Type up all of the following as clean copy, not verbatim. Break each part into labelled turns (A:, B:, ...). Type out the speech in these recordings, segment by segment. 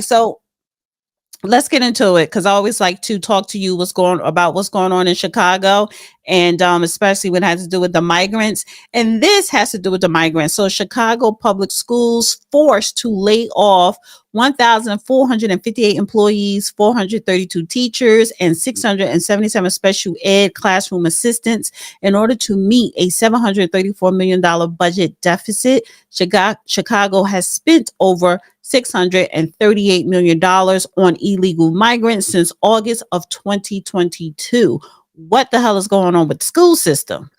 A: So let's get into it because I always like to talk to you what's going on in Chicago, and especially when it has to do with the migrants. And this has to do with the migrants. So Chicago Public Schools forced to lay off 1,458 employees, 432 teachers, and 677 special ed classroom assistants in order to meet a $734 million budget deficit. Chicago has spent over $638 million on illegal migrants since August of 2022. What the hell is going on with the school system?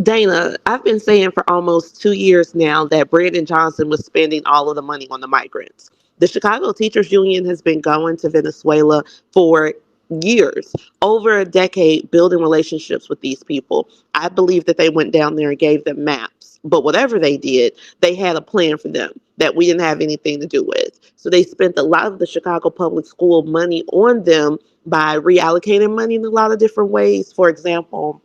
B: Dana, I've been saying for almost 2 years now that Brandon Johnson was spending all of the money on the migrants. The Chicago Teachers Union has been going to Venezuela for years, over a decade, building relationships with these people. I believe that they went down there and gave them maps. But whatever they did, they had a plan for them that we didn't have anything to do with. So they spent a lot of the Chicago public school money on them by reallocating money in a lot of different ways. For example,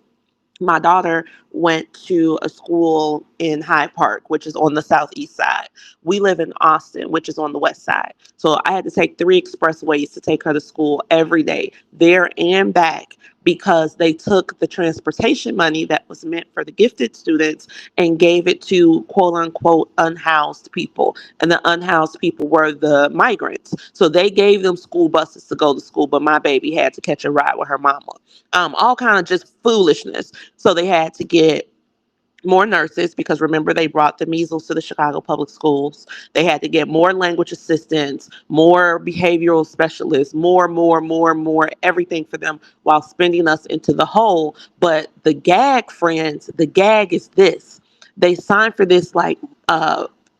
B: my daughter went to a school in Hyde Park, which is on the southeast side. We live in Austin, which is on the west side. So I had to take 3 expressways to take her to school every day, there and back, because they took the transportation money that was meant for the gifted students and gave it to quote unquote unhoused people. And the unhoused people were the migrants. So they gave them school buses to go to school, but my baby had to catch a ride with her mama. All kind of just foolishness. So they had to get more nurses because remember they brought the measles to the Chicago public schools. They had to get more language assistants, more behavioral specialists, more, everything for them while spending us into the hole. But the gag, friends, the gag is this. They signed for this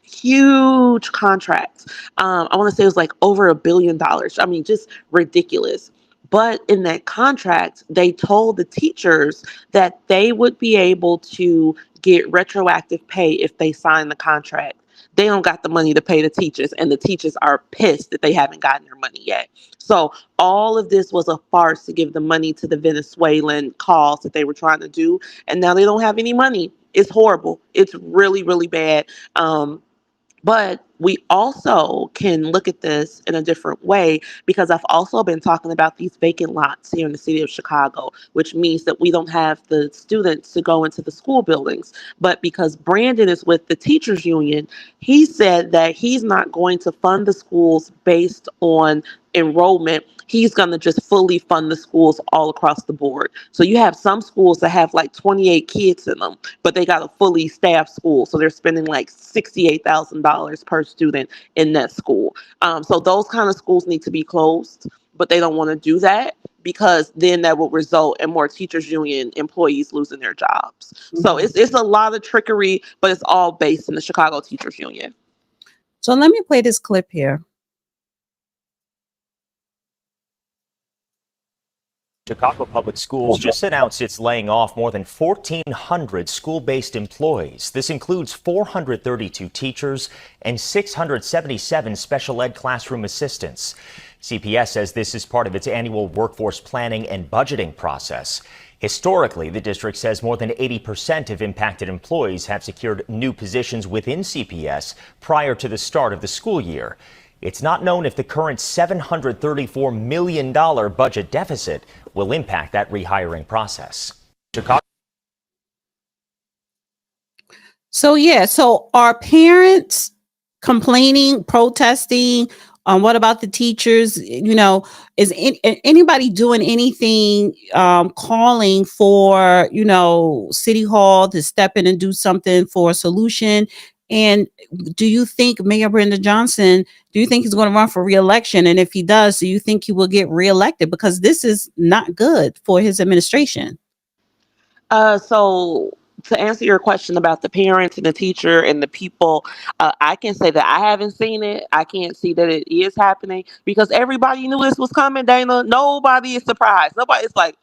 B: huge contract. I want to say it was like over $1 billion. I mean, just ridiculous. But in that contract, they told the teachers that they would be able to get retroactive pay if they sign the contract. They don't got the money to pay the teachers, and the teachers are pissed that they haven't gotten their money yet. So all of this was a farce to give the money to the Venezuelan cause that they were trying to do, and now they don't have any money. It's horrible. It's really, really bad. But we also can look at this in a different way because I've also been talking about these vacant lots here in the city of Chicago, which means that we don't have the students to go into the school buildings. But because Brandon is with the teachers union, he said that he's not going to fund the schools based on enrollment. He's going to just fully fund the schools all across the board. So you have some schools that have like 28 kids in them, but they got a fully staffed school. So they're spending like $68,000 per student in that school. So those kind of schools need to be closed, but they don't want to do that because then that will result in more teachers union employees losing their jobs. So it's a lot of trickery, but it's all based in the Chicago Teachers Union.
A: So let me play this clip here.
C: Chicago Public Schools just announced it's laying off more than 1,400 school-based employees. This includes 432 teachers and 677 special ed classroom assistants. CPS says this is part of its annual workforce planning and budgeting process. Historically, the district says more than 80% of impacted employees have secured new positions within CPS prior to the start of the school year. It's not known if the current $734 million budget deficit will impact that rehiring process.
A: So are parents complaining, protesting? What about the teachers? Is anybody doing anything, calling for, City Hall to step in and do something for a solution? And do you think Mayor Brandon Johnson, do you think he's going to run for re-election? And if he does, do you think he will get re-elected? Because this is not good for his administration.
B: So to answer your question about the parents and the teacher and the people, I can say that I haven't seen it. I can't see that it is happening because everybody knew this was coming, Dana. Nobody is surprised. Nobody's like,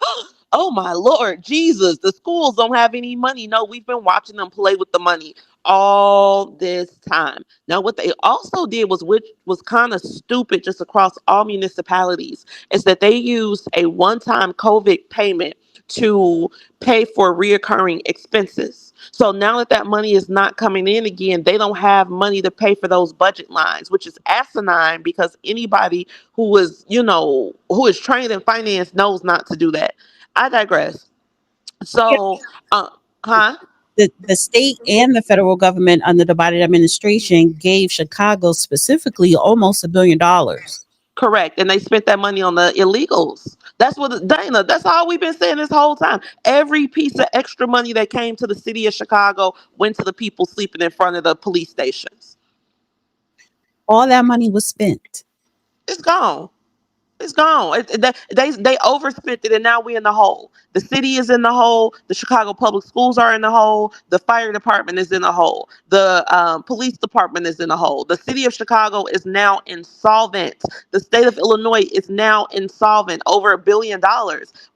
B: oh my Lord Jesus, the schools don't have any money. No, we've been watching them play with the money all this time. Now, what they also did was, which was kind of stupid just across all municipalities, is that they used a one-time COVID payment to pay for reoccurring expenses. So now that that money is not coming in again, they don't have money to pay for those budget lines, which is asinine because anybody who is, who is trained in finance knows not to do that. I digress.
A: Yeah,
B: So, uh, huh?
A: the state and the federal government under the Biden administration gave Chicago specifically almost $1 billion.
B: Correct. And they spent that money on the illegals. That's what, Dana, that's all we've been saying this whole time. Every piece of extra money that came to the city of Chicago went to the people sleeping in front of the police stations.
A: All that money was spent.
B: It's gone. It's gone. They overspent it, and now we're in the hole. The city is in the hole. The Chicago public schools are in the hole. The fire department is in the hole. The police department is in the hole. The city of Chicago is now insolvent. The state of Illinois is now insolvent, over $1 billion.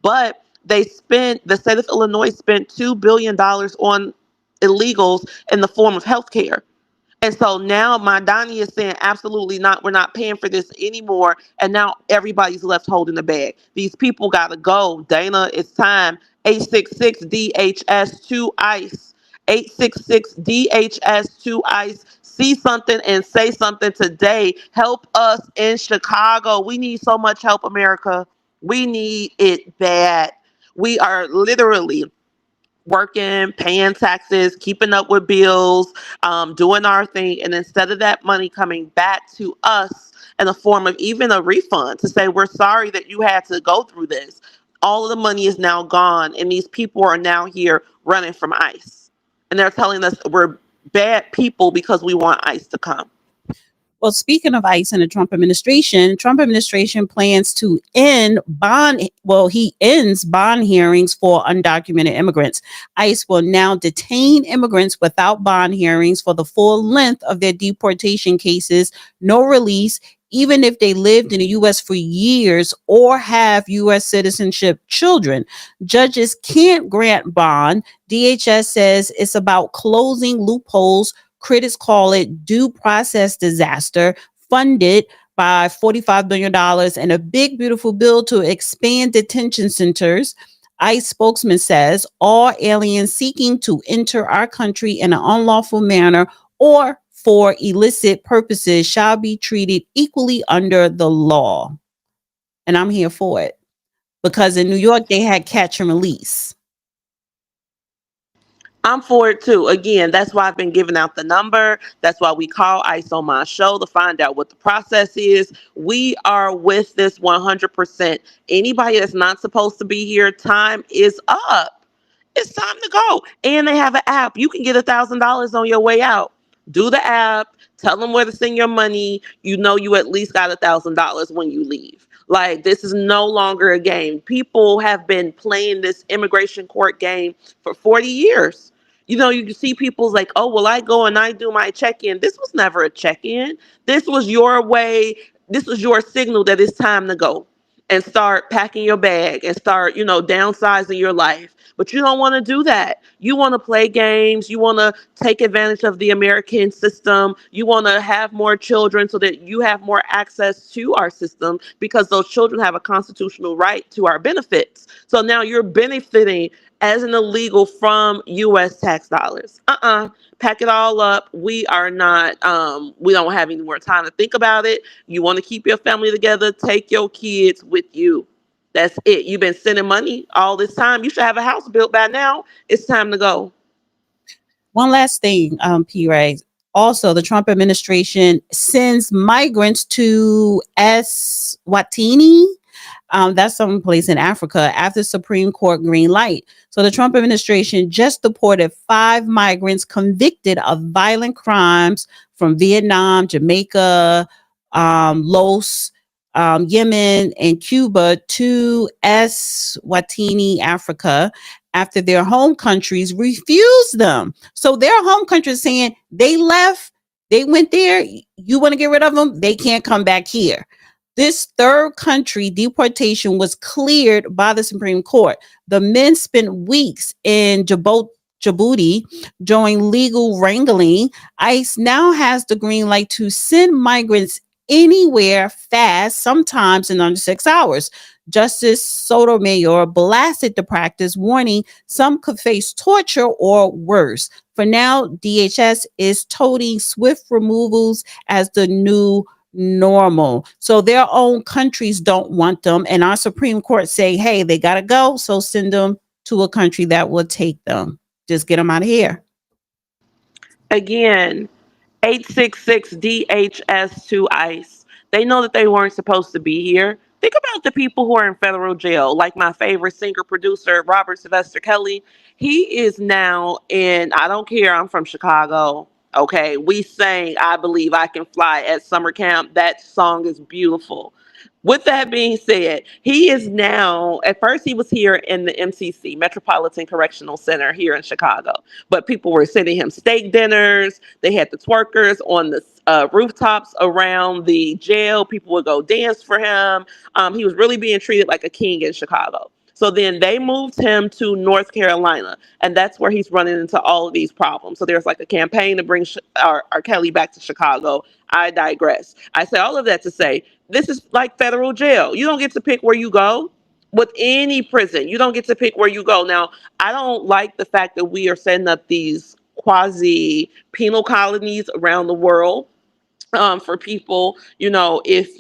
B: But the state of Illinois spent $2 billion on illegals in the form of healthcare. And so now my Donnie is saying, absolutely not. We're not paying for this anymore. And now everybody's left holding the bag. These people got to go. Dana, it's time. 866-DHS2 ICE. 866-DHS2 ICE. See something and say something today. Help us in Chicago. We need so much help, America. We need it bad. We are literally working, paying taxes, keeping up with bills, doing our thing. And instead of that money coming back to us in the form of even a refund to say, we're sorry that you had to go through this, all of the money is now gone. And these people are now here running from ICE. And they're telling us we're bad people because we want ICE to come.
A: Well, speaking of ICE and the Trump administration plans to he ends bond hearings for undocumented immigrants. ICE will now detain immigrants without bond hearings for the full length of their deportation cases, no release, even if they lived in the U.S. for years or have U.S. citizenship children. Judges can't grant bond. DHS says it's about closing loopholes. Critics call it due process disaster, funded by $45 billion and a big, beautiful bill to expand detention centers. ICE spokesman says all aliens seeking to enter our country in an unlawful manner or for illicit purposes shall be treated equally under the law. And I'm here for it because in New York, they had catch and release.
B: I'm for it too. Again, that's why I've been giving out the number. That's why we call ICE on my show to find out what the process is. We are with this 100%. Anybody that's not supposed to be here, time is up. It's time to go. And they have an app. You can get $1,000 on your way out. Do the app. Tell them where to send your money. You know you at least got $1,000 when you leave. Like, this is no longer a game. People have been playing this immigration court game for 40 years. You see people's like, oh, well, I go and I do my check-in. This was never a check-in. This was your way. This was your signal that it's time to go and start packing your bag and start, downsizing your life. But you don't want to do that. You want to play games. You want to take advantage of the American system. You want to have more children so that you have more access to our system because those children have a constitutional right to our benefits. So now you're benefiting as an illegal from U.S. tax dollars. Pack it all up. We are not, we don't have any more time to think about it. You want to keep your family together, take your kids with you. That's it. You've been sending money all this time. You should have a house built by now. It's time to go.
A: One last thing, P. Ray. Also, the Trump administration sends migrants to Eswatini. That's some place in Africa after Supreme Court green light. So the Trump administration just deported 5 migrants convicted of violent crimes from Vietnam, Jamaica, Laos, Yemen, and Cuba to Eswatini, Africa, after their home countries refused them. So their home countries saying they left, they went there, you want to get rid of them, they can't come back here. This third country deportation was cleared by the Supreme Court. The men spent weeks in Djibouti during legal wrangling. ICE now has the green light to send migrants anywhere fast, sometimes in under 6 hours. Justice Sotomayor blasted the practice, warning some could face torture or worse. For now, DHS is toting swift removals as the new normal. So their own countries don't want them, and our Supreme Court say, hey, they gotta go, so send them to a country that will take them. Just get them out of here.
B: Again, 866 DHS to ICE. They know that they weren't supposed to be here. Think about the people who are in federal jail, like my favorite singer producer, Robert Sylvester Kelly. He is now in, I don't care, I'm from Chicago. Okay, we sang I Believe I Can Fly at summer camp. That song is beautiful. With that being said, he is now, at first he was here in the MCC, Metropolitan Correctional Center here in Chicago. But people were sending him steak dinners. They had the twerkers on the rooftops around the jail. People would go dance for him. He was really being treated like a king in Chicago. So then they moved him to North Carolina, and that's where he's running into all of these problems. So there's like a campaign to bring R. Kelly back to Chicago. I digress. I say all of that to say this is like federal jail. You don't get to pick where you go. With any prison, you don't get to pick where you go. Now, I don't like the fact that we are setting up these quasi penal colonies around the world for people. If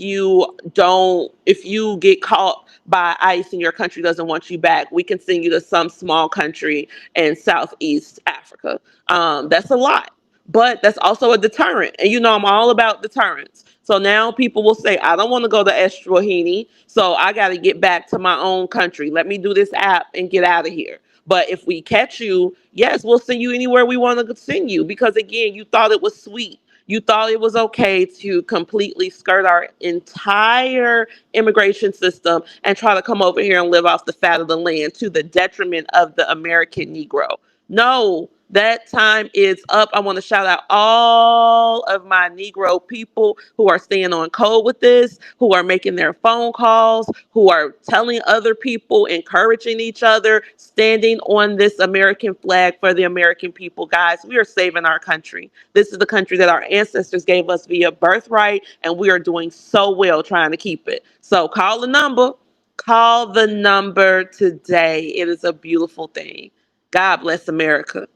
B: you get caught by ICE and your country doesn't want you back, we can send you to some small country in Southeast Africa. That's a lot, but that's also a deterrent. And I'm all about deterrence. So now people will say, I don't want to go to Eswatini, so I got to get back to my own country. Let me do this app and get out of here. But if we catch you, yes, we'll send you anywhere we want to send you, because again, you thought it was sweet. You thought it was okay to completely skirt our entire immigration system and try to come over here and live off the fat of the land to the detriment of the American Negro. No, that time is up. I want to shout out all of my Negro people who are staying on code with this, who are making their phone calls, who are telling other people, encouraging each other, standing on this American flag for the American people. Guys, we are saving our country. This is the country that our ancestors gave us via birthright, and we are doing so well trying to keep it. So call the number. Call the number today. It is a beautiful thing. God bless America.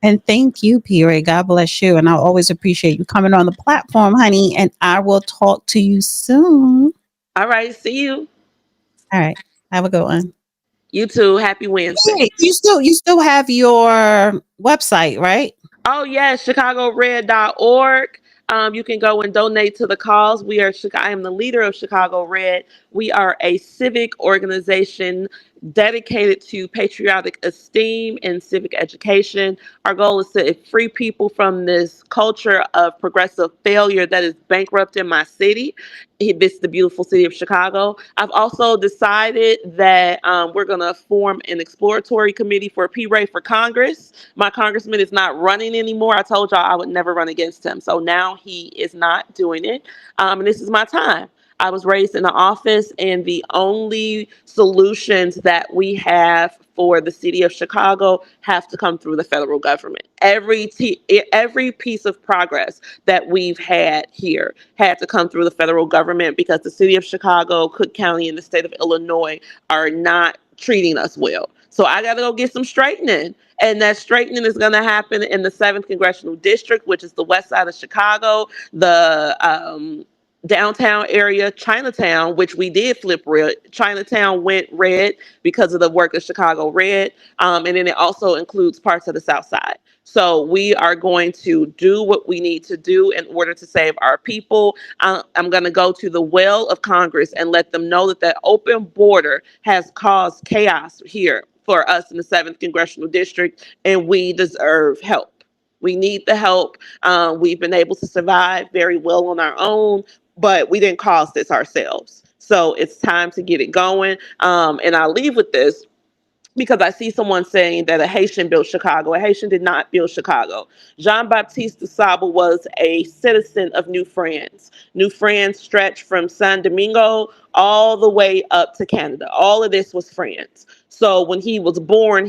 A: And thank you, Pierre. God bless you. And I always appreciate you coming on the platform, honey. And I will talk to you soon.
B: All right. See you.
A: All right. Have a good one.
B: You too. Happy Wednesday.
A: Hey, you still have your website, right?
B: Oh, yes, chicagored.org. You can go and donate to the cause. I am the leader of Chicago Red. We are a civic organization dedicated to patriotic esteem and civic education. Our goal is to free people from this culture of progressive failure that is bankrupting my city. This is the beautiful city of Chicago. I've also decided that we're going to form an exploratory committee for P-Ray for Congress. My congressman is not running anymore. I told y'all I would never run against him. So now he is not doing it. And this is my time. I was raised in the office, and the only solutions that we have for the city of Chicago have to come through the federal government. Every piece of progress that we've had here had to come through the federal government, because the city of Chicago, Cook County, and the state of Illinois are not treating us well. So I got to go get some straightening. And that straightening is going to happen in the 7th Congressional District, which is the west side of Chicago, the downtown area, Chinatown, which we did flip red. Chinatown went red because of the work of Chicago Red. And then it also includes parts of the South Side. So we are going to do what we need to do in order to save our people. I'm going to go to the well of Congress and let them know that that open border has caused chaos here for us in the 7th Congressional District, and we deserve help. We need the help. We've been able to survive very well on our own, but we didn't cause this ourselves. So it's time to get it going. And I'll leave with this. because I see someone saying that a Haitian built Chicago. A Haitian did not build Chicago. Jean-Baptiste de Sable was a citizen of New France. New France stretched from Saint Domingo all the way up to Canada. All of this was France. So when he was born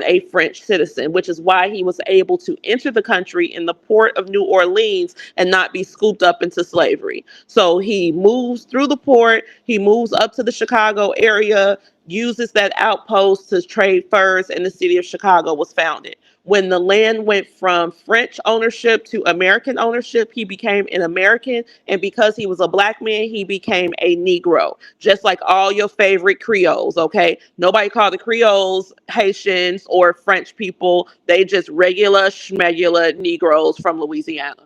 B: a French citizen, which is why he was able to enter the country in the port of New Orleans and not be scooped up into slavery. So he moves through the port, he moves up to the Chicago area, uses that outpost to trade furs, and the city of Chicago was founded. When the land went from French ownership to American ownership, he became an American. And because he was a black man, he became a Negro, just like all your favorite Creoles, okay? Nobody called the Creoles Haitians or French people. They just regular, schmegular Negroes from Louisiana.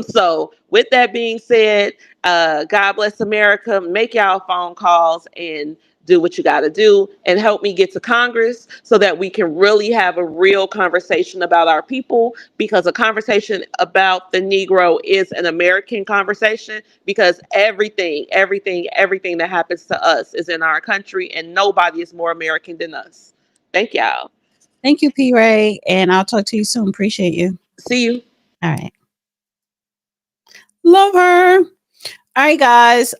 B: So with that being said, God bless America. Make y'all phone calls and do what you got to do and help me get to Congress so that we can really have a real conversation about our people, because a conversation about the Negro is an American conversation, because everything that happens to us is in our country and nobody is more American than us. Thank y'all.
A: Thank you, P. Ray. And I'll talk to you soon. Appreciate you.
B: See you.
A: All right. Love her. All right, guys.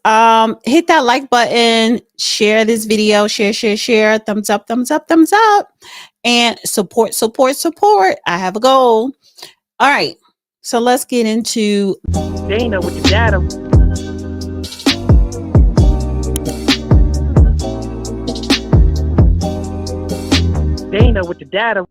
A: Hit that like button, share this video, share, thumbs up, and support. I have a goal. All right. So let's get into
D: Dana with the data. Dana with the data.